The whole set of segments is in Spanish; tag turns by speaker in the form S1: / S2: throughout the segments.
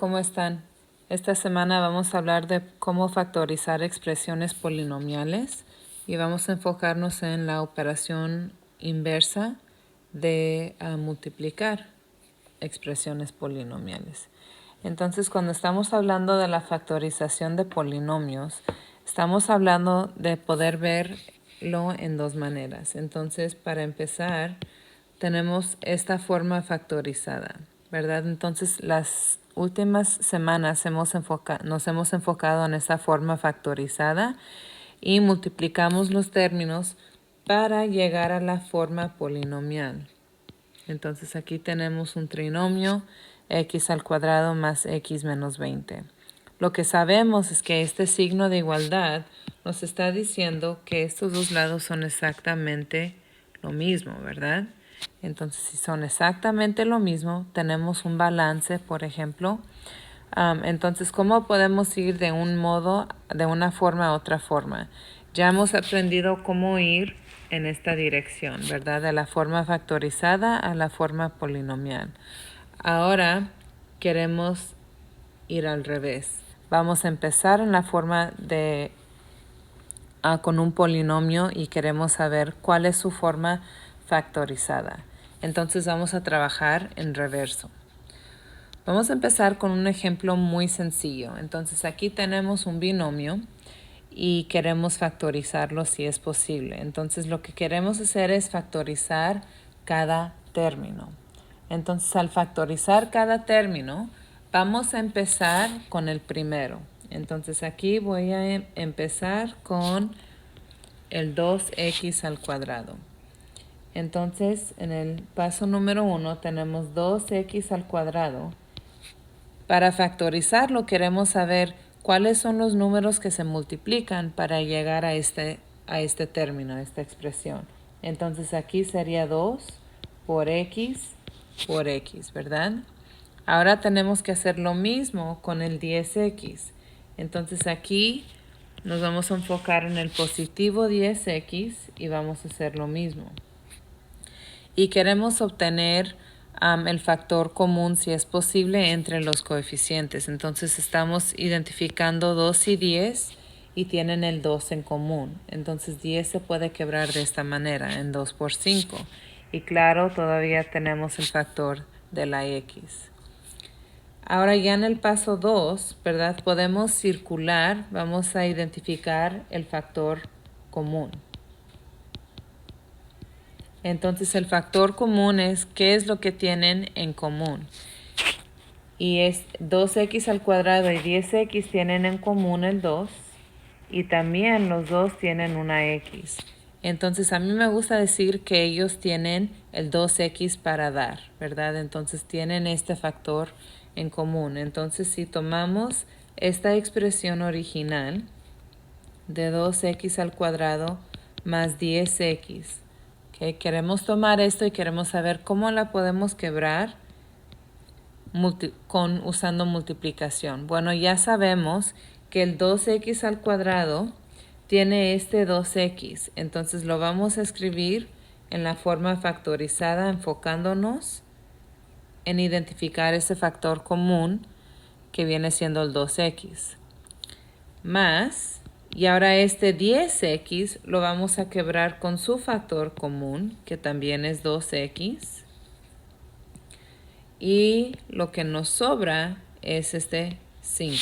S1: ¿Cómo están? Esta semana vamos a hablar de cómo factorizar expresiones polinomiales y vamos a enfocarnos en la operación inversa de multiplicar expresiones polinomiales. Entonces, cuando estamos hablando de la factorización de polinomios, estamos hablando de poder verlo en dos maneras. Entonces, para empezar, tenemos esta forma factorizada, ¿verdad? Entonces, las últimas semanas nos hemos enfocado en esa forma factorizada y multiplicamos los términos para llegar a la forma polinomial. Entonces, aquí tenemos un trinomio x al cuadrado más x menos 20. Lo que sabemos es que este signo de igualdad nos está diciendo que estos dos lados son exactamente lo mismo, ¿verdad? Entonces, si son exactamente lo mismo, tenemos un balance, por ejemplo. Entonces, ¿cómo podemos ir de una forma a otra forma? Ya hemos aprendido cómo ir en esta dirección, ¿verdad? De la forma factorizada a la forma polinomial. Ahora queremos ir al revés. Vamos a empezar en la forma con un polinomio y queremos saber cuál es su forma factorizada. Entonces vamos a trabajar en reverso. Vamos a empezar con un ejemplo muy sencillo. Entonces aquí tenemos un binomio y queremos factorizarlo si es posible. Entonces lo que queremos hacer es factorizar cada término. Entonces al factorizar cada término, vamos a empezar con el primero. Entonces aquí voy a empezar con el 2x al cuadrado. Entonces en el paso número 1 tenemos 2x al cuadrado. Para factorizarlo queremos saber cuáles son los números que se multiplican para llegar a este término, a esta expresión. Entonces aquí sería 2 por x, ¿verdad? Ahora tenemos que hacer lo mismo con el 10x. Entonces aquí nos vamos a enfocar en el positivo 10x y vamos a hacer lo mismo. Y queremos obtener el factor común, si es posible, entre los coeficientes. Entonces estamos identificando 2 y 10 y tienen el 2 en común. Entonces 10 se puede quebrar de esta manera, en 2 por 5. Y claro, todavía tenemos el factor de la x. Ahora ya en el paso 2, ¿verdad? Podemos circular, vamos a identificar el factor común. Entonces el factor común es qué es lo que tienen en común. Y es 2x al cuadrado y 10x tienen en común el 2. Y también los dos tienen una x. Entonces a mí me gusta decir que ellos tienen el 2x para dar, ¿verdad? Entonces tienen este factor en común. Entonces si tomamos esta expresión original de 2x al cuadrado más 10x, ¿okay? Queremos tomar esto y queremos saber cómo la podemos quebrar usando multiplicación. Bueno, ya sabemos que el 2x al cuadrado tiene este 2x. Entonces lo vamos a escribir en la forma factorizada, enfocándonos en identificar ese factor común que viene siendo el 2x. Más, y ahora este 10x lo vamos a quebrar con su factor común, que también es 2x. Y lo que nos sobra es este 5.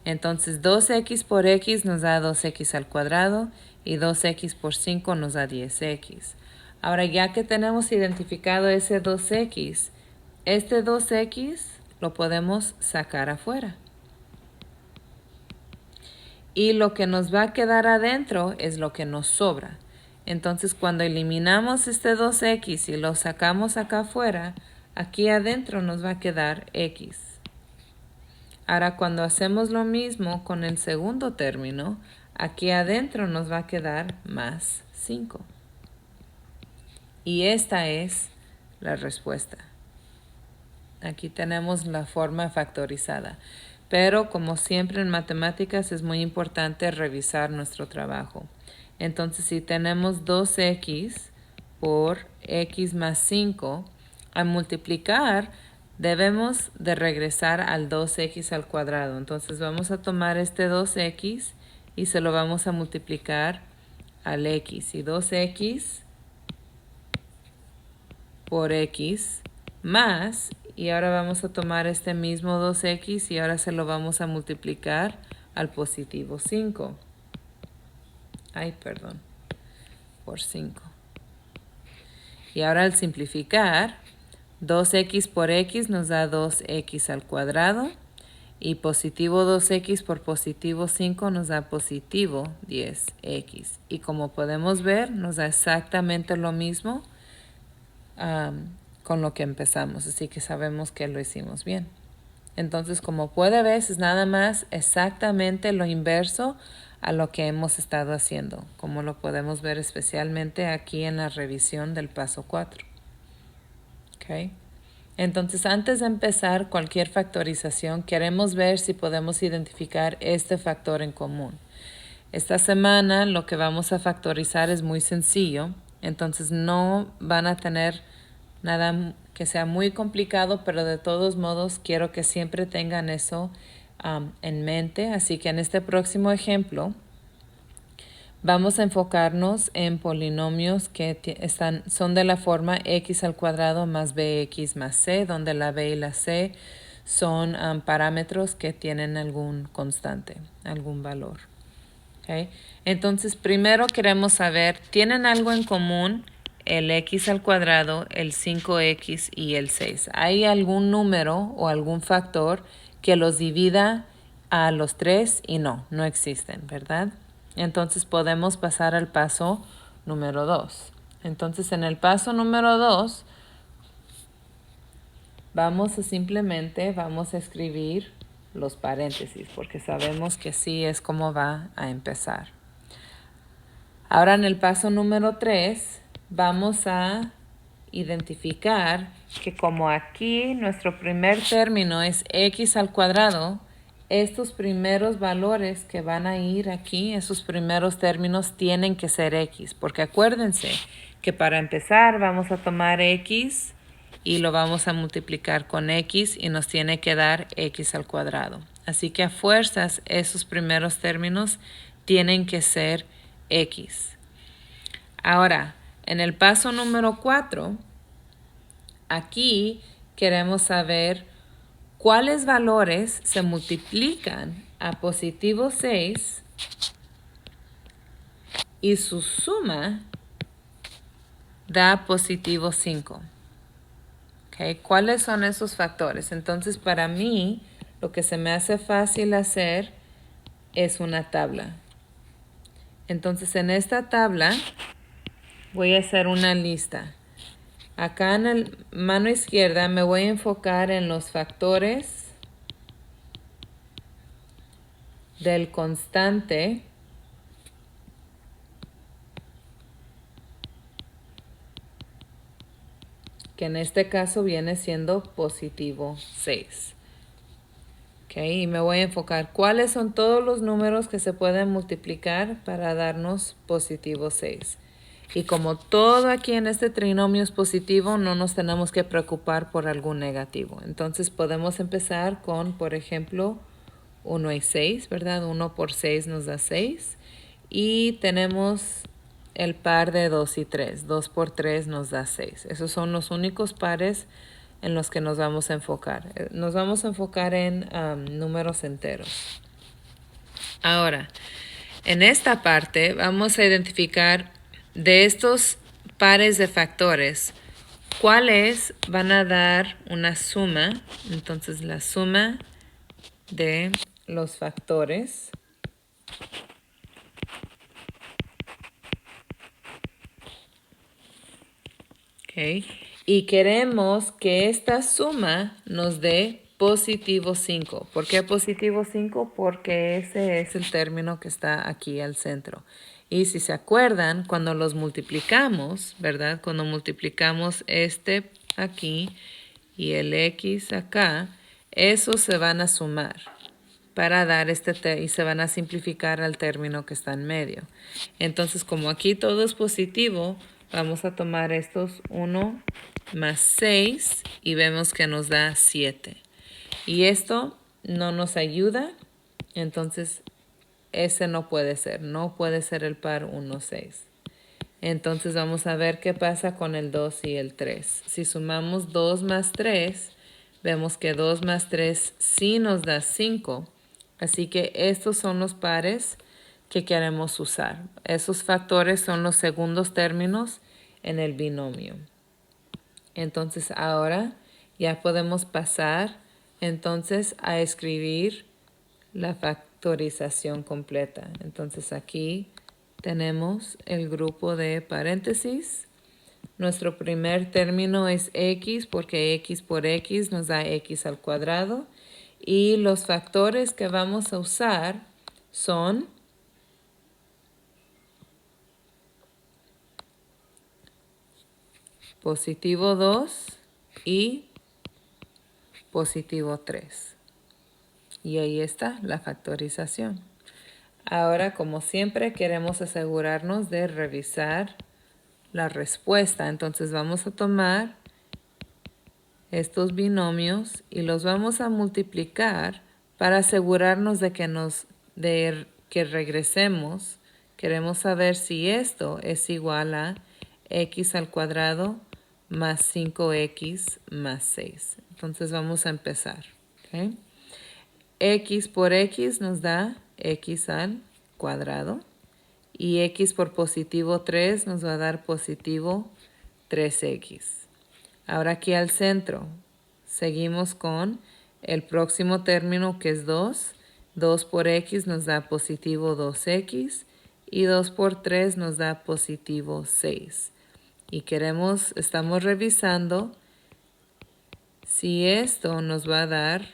S1: Entonces 2x por x nos da 2x al cuadrado y 2x por 5 nos da 10x. Ahora ya que tenemos identificado ese 2x, este 2x lo podemos sacar afuera. Y lo que nos va a quedar adentro es lo que nos sobra. Entonces cuando eliminamos este 2x y lo sacamos acá afuera, aquí adentro nos va a quedar x. Ahora cuando hacemos lo mismo con el segundo término, aquí adentro nos va a quedar más 5. Y esta es la respuesta. Aquí tenemos la forma factorizada. Pero como siempre en matemáticas es muy importante revisar nuestro trabajo. Entonces si tenemos 2x por x más 5, al multiplicar debemos de regresar al 2x al cuadrado. Entonces vamos a tomar este 2x y se lo vamos a multiplicar al x. Y 2x por x más, y ahora vamos a tomar este mismo 2x y ahora se lo vamos a multiplicar al positivo 5. Por 5. Y ahora al simplificar, 2x por x nos da 2x al cuadrado. Y positivo 2x por positivo 5 nos da positivo 10x. Y como podemos ver, nos da exactamente lo mismo con lo que empezamos. Así que sabemos que lo hicimos bien. Entonces, como puede ver, es nada más exactamente lo inverso a lo que hemos estado haciendo, como lo podemos ver especialmente aquí en la revisión del paso 4. ¿Okay? Entonces, antes de empezar cualquier factorización, queremos ver si podemos identificar este factor en común. Esta semana lo que vamos a factorizar es muy sencillo, entonces no van a tener nada que sea muy complicado, pero de todos modos quiero que siempre tengan eso en mente. Así que en este próximo ejemplo vamos a enfocarnos en polinomios que son de la forma x al cuadrado más bx más c, donde la b y la c son parámetros que tienen algún constante, algún valor. ¿Okay? Entonces, primero queremos saber, ¿tienen algo en común el x al cuadrado, el 5x y el 6? ¿Hay algún número o algún factor que los divida a los tres? Y no existen, ¿verdad? Entonces podemos pasar al paso número 2. Entonces en el paso número 2 vamos a escribir los paréntesis porque sabemos que así es como va a empezar. Ahora en el paso número 3 vamos a identificar que como aquí nuestro primer término es x al cuadrado, estos primeros valores que van a ir aquí, esos primeros términos tienen que ser x, porque acuérdense que para empezar vamos a tomar x y lo vamos a multiplicar con x y nos tiene que dar x al cuadrado. Así que a fuerzas esos primeros términos tienen que ser x. Ahora, en el paso número 4, aquí queremos saber cuáles valores se multiplican a positivo 6 y su suma da positivo 5. ¿Okay? ¿Cuáles son esos factores? Entonces, para mí, lo que se me hace fácil hacer es una tabla. Entonces, en esta tabla voy a hacer una lista. Acá en la mano izquierda me voy a enfocar en los factores del constante que en este caso viene siendo positivo 6. Okay, y me voy a enfocar cuáles son todos los números que se pueden multiplicar para darnos positivo 6. Y como todo aquí en este trinomio es positivo, no nos tenemos que preocupar por algún negativo. Entonces podemos empezar con, por ejemplo, 1 y 6, ¿verdad? 1 por 6 nos da 6. Y tenemos el par de 2 y 3. 2 por 3 nos da 6. Esos son los únicos pares en los que nos vamos a enfocar. Nos vamos a enfocar en números enteros. Ahora, en esta parte vamos a identificar de estos pares de factores, cuáles van a dar una suma. Entonces, la suma de los factores ¿ok? Y queremos que esta suma nos dé positivo 5. ¿Por qué positivo 5? Porque ese es el término que está aquí al centro. Y si se acuerdan, cuando los multiplicamos, ¿verdad? Cuando multiplicamos este aquí y el x acá, esos se van a sumar para dar y se van a simplificar al término que está en medio. Entonces, como aquí todo es positivo, vamos a tomar estos 1 más 6 y vemos que nos da 7. Y esto no nos ayuda, entonces ese no puede ser. No puede ser el par 1, 6. Entonces vamos a ver qué pasa con el 2 y el 3. Si sumamos 2 más 3, vemos que 2 más 3 sí nos da 5. Así que estos son los pares que queremos usar. Esos factores son los segundos términos en el binomio. Entonces ahora ya podemos pasar entonces a escribir la factorización completa. Entonces aquí tenemos el grupo de paréntesis. Nuestro primer término es x porque x por x nos da x al cuadrado. Y los factores que vamos a usar son positivo 2 y positivo 3. Y ahí está la factorización. Ahora, como siempre, queremos asegurarnos de revisar la respuesta. Entonces vamos a tomar estos binomios y los vamos a multiplicar para asegurarnos de que regresemos. Queremos saber si esto es igual a x al cuadrado más 5x más 6. Entonces vamos a empezar. ¿Okay? X por x nos da x al cuadrado. Y x por positivo 3 nos va a dar positivo 3x. Ahora aquí al centro seguimos con el próximo término que es 2. 2 por x nos da positivo 2x. Y 2 por 3 nos da positivo 6. Y estamos revisando si esto nos va a dar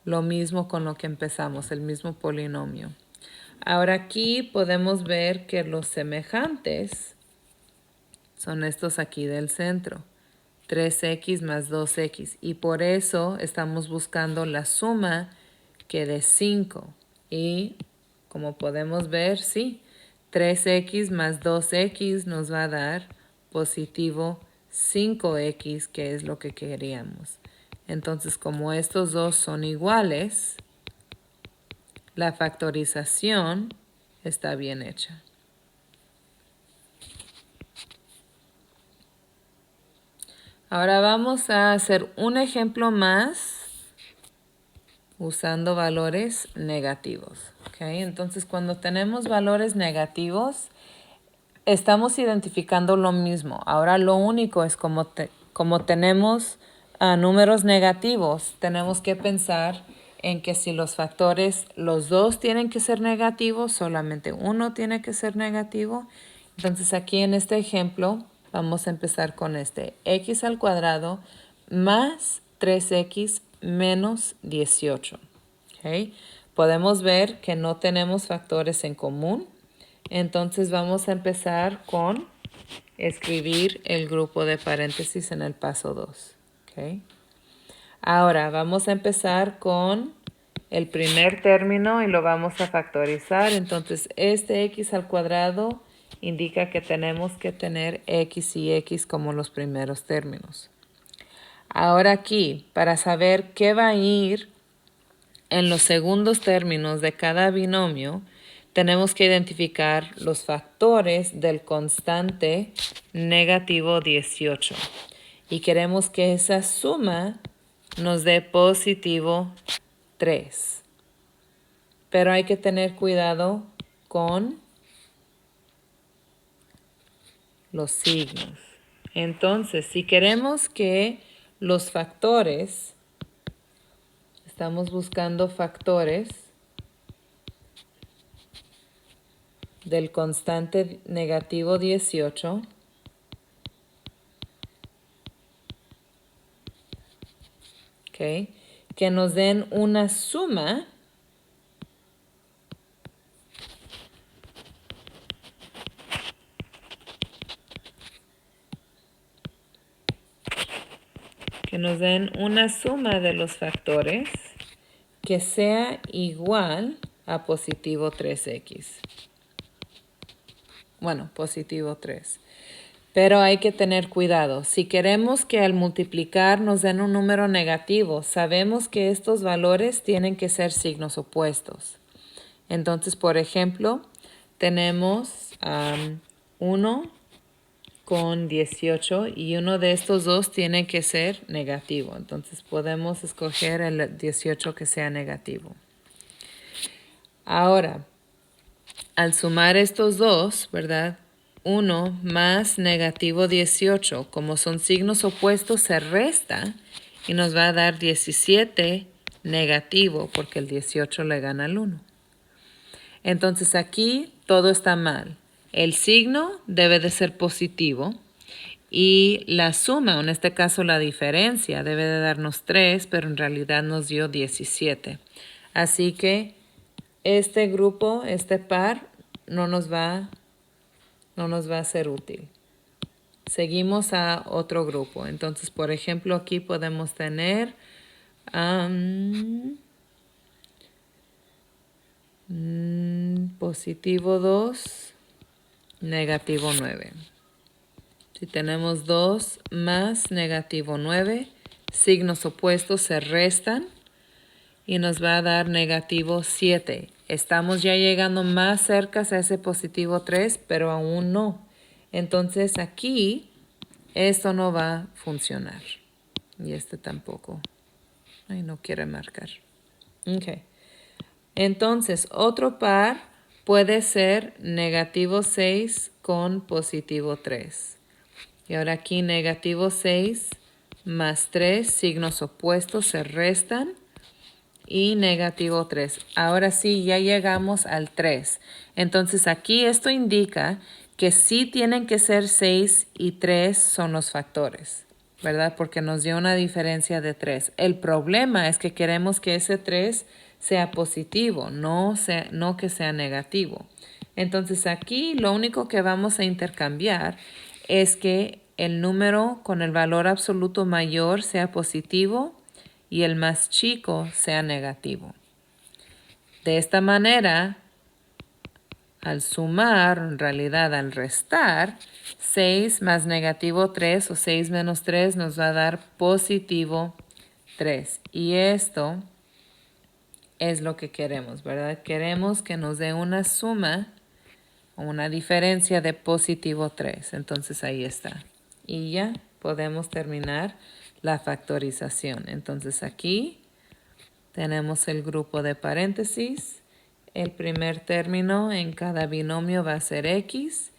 S1: lo mismo con lo que empezamos, el mismo polinomio. Ahora aquí podemos ver que los semejantes son estos aquí del centro. 3x más 2x. Y por eso estamos buscando la suma que dé 5. Y como podemos ver, sí, 3x más 2x nos va a dar positivo 5x, que es lo que queríamos. Entonces, como estos dos son iguales, la factorización está bien hecha. Ahora vamos a hacer un ejemplo más usando valores negativos. ¿Okay? Entonces, cuando tenemos valores negativos, estamos identificando lo mismo. Ahora lo único es como tenemos números negativos, tenemos que pensar en que si los factores, los dos tienen que ser negativos, solamente uno tiene que ser negativo. Entonces aquí en este ejemplo vamos a empezar con este x al cuadrado más 3x menos 18. ¿Okay? Podemos ver que no tenemos factores en común. Entonces vamos a empezar con escribir el grupo de paréntesis en el paso 2. ¿Okay? Ahora vamos a empezar con el primer término y lo vamos a factorizar. Entonces este x al cuadrado indica que tenemos que tener x y x como los primeros términos. Ahora aquí, para saber qué va a ir en los segundos términos de cada binomio, tenemos que identificar los factores del constante negativo 18. Y queremos que esa suma nos dé positivo 3. Pero hay que tener cuidado con los signos. Entonces, si queremos que los factores, estamos buscando factores del constante negativo 18, ¿okay? Que nos den una suma de los factores que sea igual a positivo 3x. Bueno, positivo 3. Pero hay que tener cuidado. Si queremos que al multiplicar nos den un número negativo, sabemos que estos valores tienen que ser signos opuestos. Entonces, por ejemplo, tenemos 1 con 18 y uno de estos dos tiene que ser negativo. Entonces podemos escoger el 18 que sea negativo. Ahora, al sumar estos dos, ¿verdad? 1 más negativo 18, como son signos opuestos, se resta y nos va a dar 17 negativo porque el 18 le gana al 1. Entonces aquí todo está mal. El signo debe de ser positivo y la suma, en este caso la diferencia, debe de darnos 3, pero en realidad nos dio 17. Así que este grupo, este par, no nos va a ser útil. Seguimos a otro grupo. Entonces, por ejemplo, aquí podemos tener positivo 2, negativo 9. Si tenemos 2 más negativo 9, signos opuestos se restan y nos va a dar negativo 7. Estamos ya llegando más cerca a ese positivo 3, pero aún no. Entonces aquí esto no va a funcionar. Y este tampoco. Ay, no quiere marcar. Ok. Entonces, otro par puede ser negativo 6 con positivo 3. Y ahora aquí negativo 6 más 3, signos opuestos se restan. Y negativo 3. Ahora sí, ya llegamos al 3. Entonces aquí esto indica que sí tienen que ser 6 y 3 son los factores, ¿verdad? Porque nos dio una diferencia de 3. El problema es que queremos que ese 3 sea positivo, no que sea negativo. Entonces aquí lo único que vamos a intercambiar es que el número con el valor absoluto mayor sea positivo y el más chico sea negativo. De esta manera, al sumar, en realidad al restar, 6 más negativo 3 o 6 menos 3 nos va a dar positivo 3. Y esto es lo que queremos, ¿verdad? Queremos que nos dé una suma o una diferencia de positivo 3. Entonces ahí está. Y ya podemos terminar la factorización. Entonces aquí tenemos el grupo de paréntesis. El primer término en cada binomio va a ser x.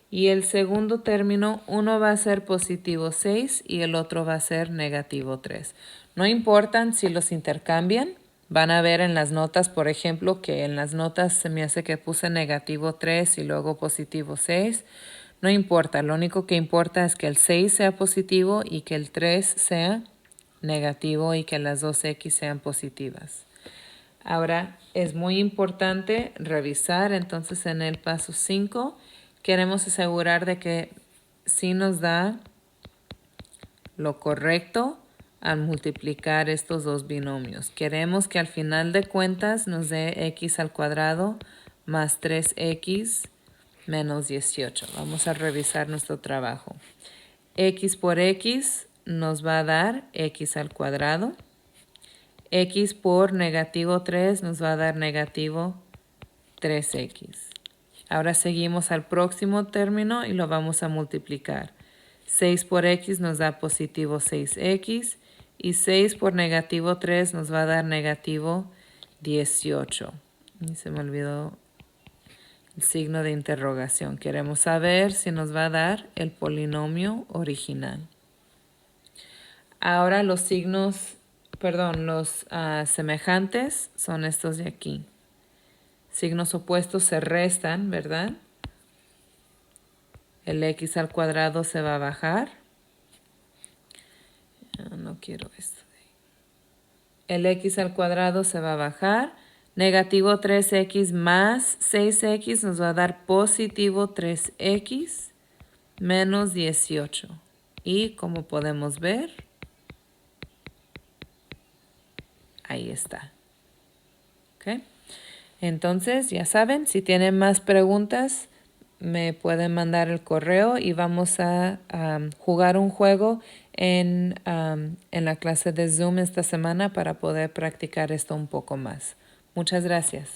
S1: Y el segundo término, uno va a ser positivo 6 y el otro va a ser negativo 3. No importan si los intercambian. Van a ver en las notas, por ejemplo, que en las notas se me hace que puse negativo 3 y luego positivo 6. No importa, lo único que importa es que el 6 sea positivo y que el 3 sea negativo y que las dos x sean positivas. Ahora es muy importante revisar, entonces en el paso 5 queremos asegurar de que sí nos da lo correcto al multiplicar estos dos binomios. Queremos que al final de cuentas nos dé x al cuadrado más 3x menos 18. Vamos a revisar nuestro trabajo. X por x nos va a dar x al cuadrado. X por negativo 3 nos va a dar negativo 3x. Ahora seguimos al próximo término y lo vamos a multiplicar. 6 por x nos da positivo 6x y 6 por negativo 3 nos va a dar negativo 18. Y se me olvidó el signo de interrogación. Queremos saber si nos va a dar el polinomio original. Ahora los semejantes son estos de aquí. Signos opuestos se restan, ¿verdad? El x al cuadrado se va a bajar. No quiero esto. El x al cuadrado se va a bajar. Negativo 3x más 6x nos va a dar positivo 3x menos 18. Y como podemos ver, ahí está. ¿Ok? Entonces, ya saben, si tienen más preguntas, me pueden mandar el correo y vamos a jugar un juego en la clase de Zoom esta semana para poder practicar esto un poco más. Muchas gracias.